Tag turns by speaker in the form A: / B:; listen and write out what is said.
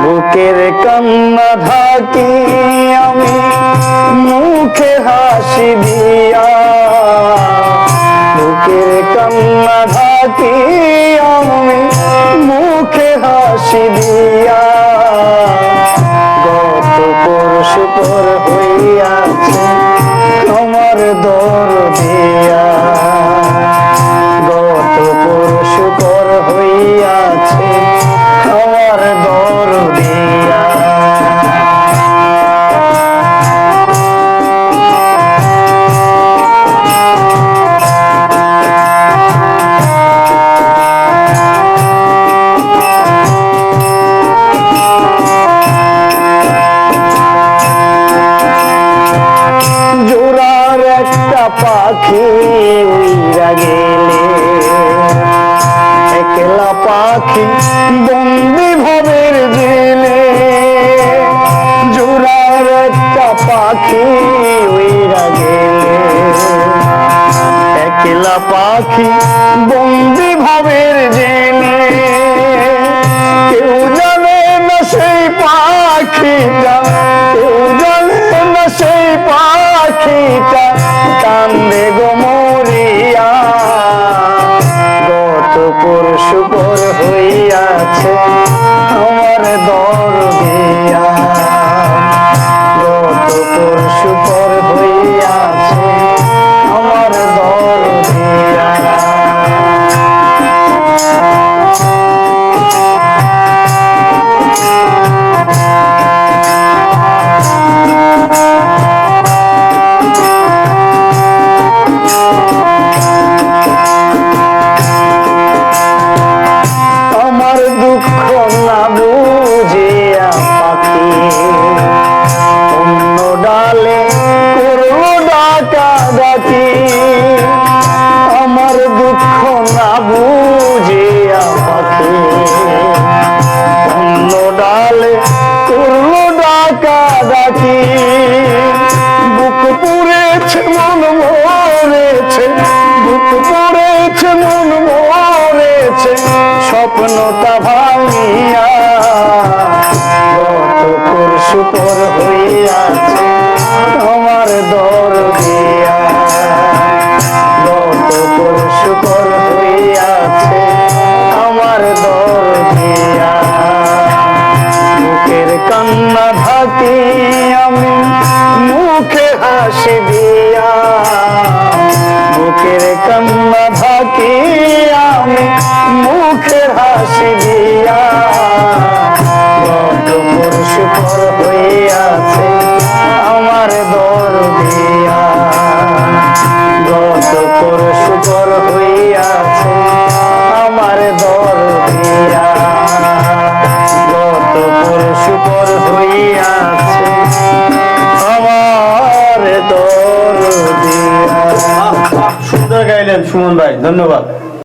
A: বুকের কান্না ঢাকি আমি মুখে হাসি দিয়া, বুকের কান্না ঢাকি আমি মুখে হাসি দিয়া। গত পরশু পর হইয়াছে আমার দরদিয়া, গত পরশু পর হইয়াছে আমার দরদিয়া। জোড়ার একটা পাখি উইরা গেলে, একলা পাখি বন্দি ভবের জেলে। জোড়ার একটা পাখি উইরা গেলে, একলা পাখি বন্দি ভবের জেলে। কেউ জানে না সেই পাখিটা, কেউ জানে না সেই পাখিটা কান্দে গো মরিয়া। গত পরশু পর হইয়াছে আমার দরদিয়া, গত পরশু পর হইয়াছে আমার দরদিয়া। আমার দুঃখ না বুঝিয়া পাখি অন্য ডালে করলো ডাকা ডাকি। আমার দুঃখ না বুঝিয়া পাখি অন্য ডালে করলো ডাকা ডাকি। বুক পুড়েছে মন মরেছে, বুক পুড়েছে মন মরেছে স্বপ্নটা ভাঙিয়া। গত পরশু পর হইয়াছে আমার দরদিয়া, গত পরশু পর হইয়াছে আমার দরদিয়া। বুকের কান্না ঢাকি আমি মুখে হাসি দিয়া, বুকের কান্না ঢাকি আমি মুখের হাসি দিয়া। গত পরশু পর হইয়াছে আমার দরদিয়া, গত পরশু পর হইয়াছে আমার দরদিয়া, গত পরশু পর হইয়াছে আমার দরদিয়া।
B: সুন্দর গাইলেন সুমন ভাই, ধন্যবাদ।